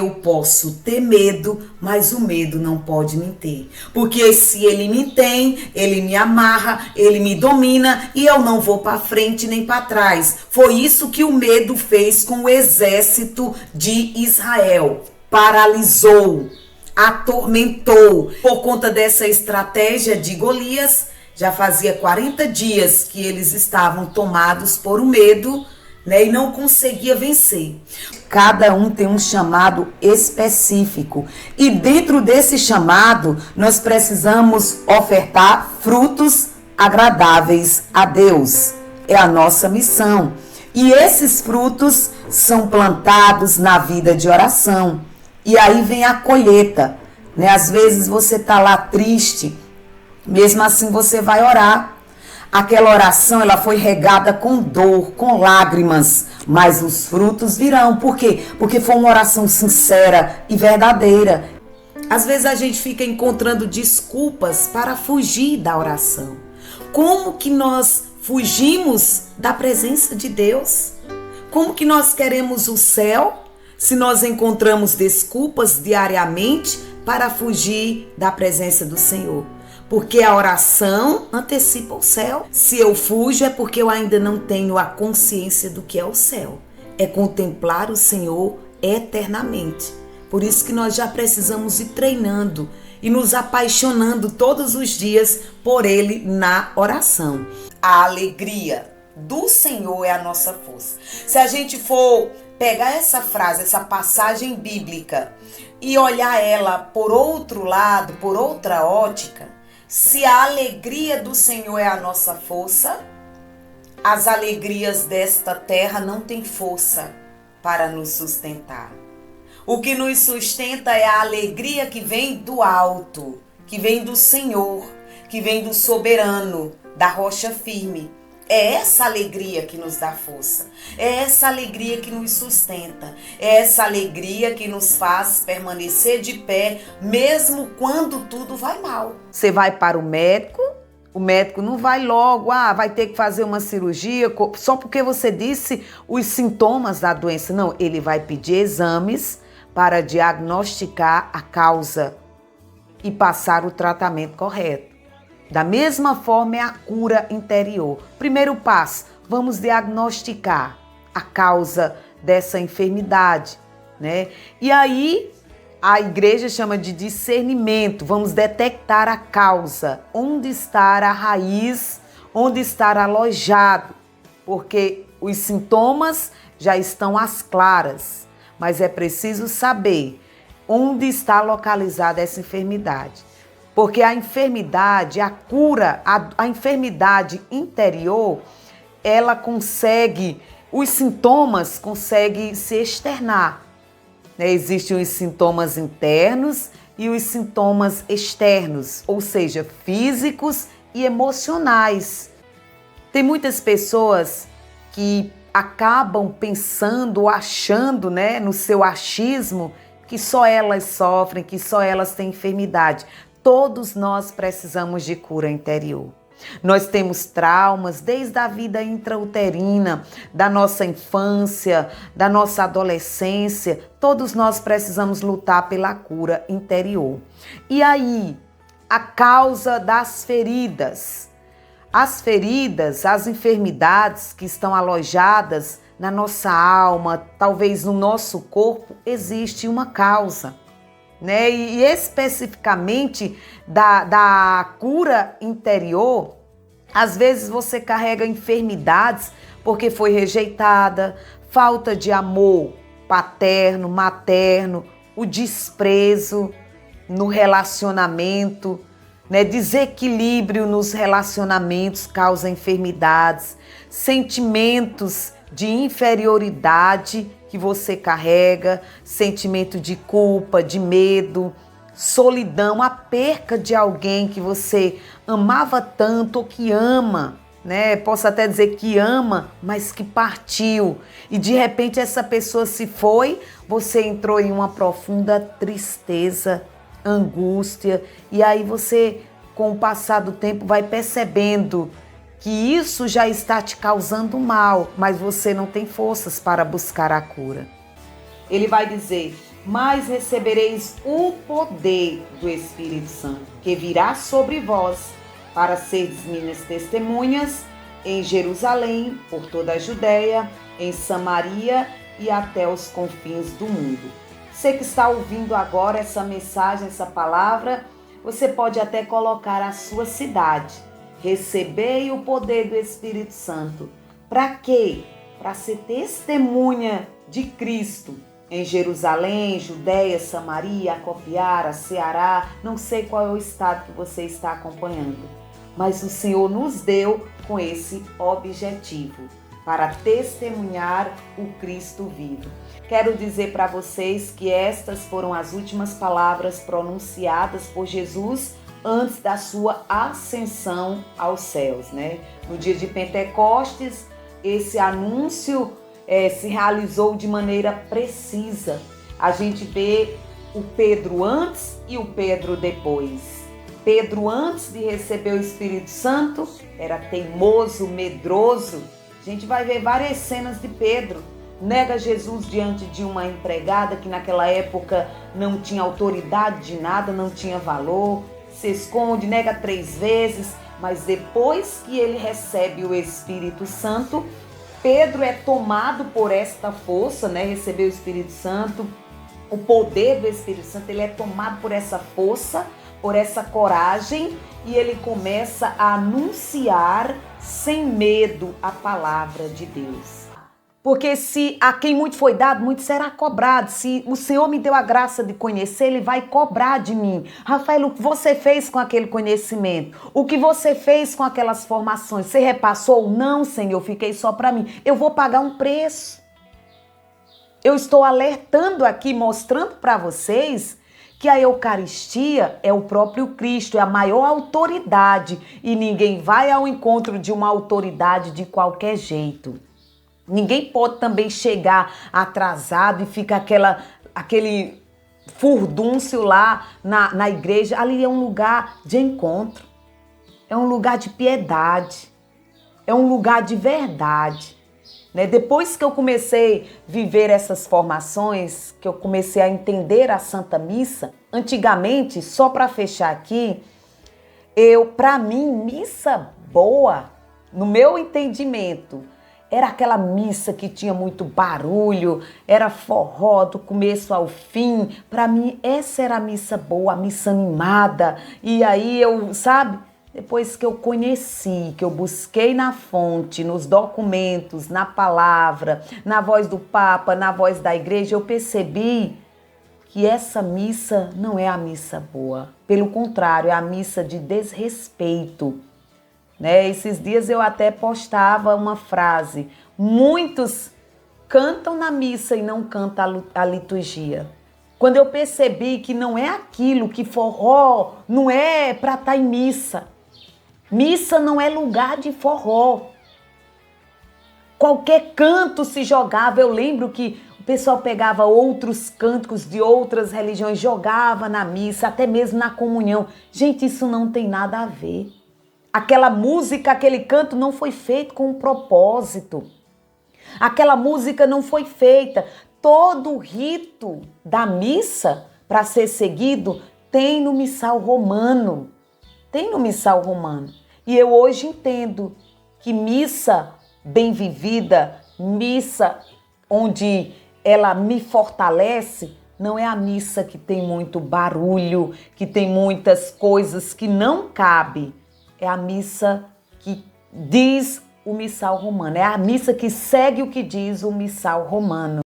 Eu posso ter medo, mas o medo não pode me ter. Porque se ele me tem, ele me amarra, ele me domina e eu não vou para frente nem para trás. Foi isso que o medo fez com o exército de Israel. Paralisou, atormentou. Por conta dessa estratégia de Golias, já fazia 40 dias que eles estavam tomados por um medo, né, e não conseguia vencer. Cada um tem um chamado específico e dentro desse chamado nós precisamos ofertar frutos agradáveis a Deus. É a nossa missão. E esses frutos são plantados na vida de oração. E aí vem a colheita, né? Às vezes você está lá triste, mesmo assim você vai orar. Aquela oração, ela foi regada com dor, com lágrimas, mas os frutos virão. Por quê? Porque foi uma oração sincera e verdadeira. Às vezes a gente fica encontrando desculpas para fugir da oração. Como que nós fugimos da presença de Deus? Como que nós queremos o céu se nós encontramos desculpas diariamente para fugir da presença do Senhor? Porque a oração antecipa o céu. Se eu fujo é porque eu ainda não tenho a consciência do que é o céu. É contemplar o Senhor eternamente. Por isso que nós já precisamos ir treinando e nos apaixonando todos os dias por Ele na oração. A alegria do Senhor é a nossa força. Se a gente for pegar essa frase, essa passagem bíblica e olhar ela por outro lado, por outra ótica, se a alegria do Senhor é a nossa força, as alegrias desta terra não têm força para nos sustentar. O que nos sustenta é a alegria que vem do alto, que vem do Senhor, que vem do soberano, da rocha firme. É essa alegria que nos dá força, é essa alegria que nos sustenta, é essa alegria que nos faz permanecer de pé, mesmo quando tudo vai mal. Você vai para o médico não vai logo, vai ter que fazer uma cirurgia, só porque você disse os sintomas da doença. Não, ele vai pedir exames para diagnosticar a causa e passar o tratamento correto. Da mesma forma é a cura interior. Primeiro passo, vamos diagnosticar a causa dessa enfermidade, né? E aí a igreja chama de discernimento. Vamos detectar a causa, onde está a raiz, onde está alojado, porque os sintomas já estão às claras, mas é preciso saber onde está localizada essa enfermidade. Porque a enfermidade, a cura, a enfermidade interior, ela consegue, os sintomas conseguem se externar. Né? Existem os sintomas internos e os sintomas externos, ou seja, físicos e emocionais. Tem muitas pessoas que acabam pensando, achando, né, no seu achismo, que só elas sofrem, que só elas têm enfermidade. Todos nós precisamos de cura interior. Nós temos traumas desde a vida intrauterina, da nossa infância, da nossa adolescência. Todos nós precisamos lutar pela cura interior. E aí, a causa das feridas. As feridas, as enfermidades que estão alojadas na nossa alma, talvez no nosso corpo, existe uma causa. Né? E especificamente da cura interior, às vezes você carrega enfermidades porque foi rejeitada, falta de amor paterno, materno, o desprezo no relacionamento, né? Desequilíbrio nos relacionamentos causa enfermidades, sentimentos de inferioridade que você carrega, sentimento de culpa, de medo, solidão, a perca de alguém que você amava tanto ou que ama, né? Posso até dizer que ama, mas que partiu. E de repente essa pessoa se foi, você entrou em uma profunda tristeza, angústia, e aí você, com o passar do tempo, vai percebendo que isso já está te causando mal, mas você não tem forças para buscar a cura. Ele vai dizer, mas recebereis o poder do Espírito Santo, que virá sobre vós, para seres minhas testemunhas em Jerusalém, por toda a Judéia, em Samaria e até os confins do mundo. Você que está ouvindo agora essa mensagem, essa palavra, você pode até colocar a sua cidade. Recebei o poder do Espírito Santo. Para quê? Para ser testemunha de Cristo em Jerusalém, Judéia, Samaria, Acopiara, Ceará, não sei qual é o estado que você está acompanhando, mas o Senhor nos deu com esse objetivo, para testemunhar o Cristo vivo. Quero dizer para vocês que estas foram as últimas palavras pronunciadas por Jesus antes da sua ascensão aos céus, né? No dia de Pentecostes, esse anúncio se realizou de maneira precisa. A gente vê o Pedro antes e o Pedro depois. Pedro, antes de receber o Espírito Santo, era teimoso, medroso. A gente vai ver várias cenas de Pedro. Nega Jesus diante de uma empregada que naquela época não tinha autoridade de nada, não tinha valor. Se esconde, nega 3 vezes, mas depois que ele recebe o Espírito Santo, Pedro é tomado por esta força, né? Recebeu o Espírito Santo, o poder do Espírito Santo, ele é tomado por essa força, por essa coragem, e ele começa a anunciar sem medo a palavra de Deus. Porque se a quem muito foi dado, muito será cobrado. Se o Senhor me deu a graça de conhecer, Ele vai cobrar de mim. Rafael, o que você fez com aquele conhecimento? O que você fez com aquelas formações? Você repassou? Não, Senhor, fiquei só para mim. Eu vou pagar um preço. Eu estou alertando aqui, mostrando para vocês que a Eucaristia é o próprio Cristo, é a maior autoridade. E ninguém vai ao encontro de uma autoridade de qualquer jeito. Ninguém pode também chegar atrasado e ficar aquele furdúncio lá na igreja. Ali é um lugar de encontro, é um lugar de piedade, é um lugar de verdade. Né? Depois que eu comecei a viver essas formações, que eu comecei a entender a Santa Missa, antigamente, só para fechar aqui, para mim, missa boa, no meu entendimento, era aquela missa que tinha muito barulho, era forró do começo ao fim. Para mim, essa era a missa boa, a missa animada. E aí depois que eu conheci, que eu busquei na fonte, nos documentos, na palavra, na voz do Papa, na voz da igreja, eu percebi que essa missa não é a missa boa. Pelo contrário, é a missa de desrespeito. Né? Esses dias eu até postava uma frase: muitos cantam na missa e não cantam a liturgia. Quando eu percebi que não é aquilo, que forró não é para estar em missa. Missa não é lugar de forró. Qualquer canto se jogava. Eu lembro que o pessoal pegava outros cânticos de outras religiões, jogava na missa, até mesmo na comunhão. Gente, isso não tem nada a ver. Aquela música, aquele canto não foi feito com um propósito. Aquela música não foi feita. Todo o rito da missa, para ser seguido, tem no missal romano. Tem no missal romano. E eu hoje entendo que missa bem vivida, missa onde ela me fortalece, não é a missa que tem muito barulho, que tem muitas coisas que não cabem. É a missa que diz o missal romano. É a missa que segue o que diz o missal romano.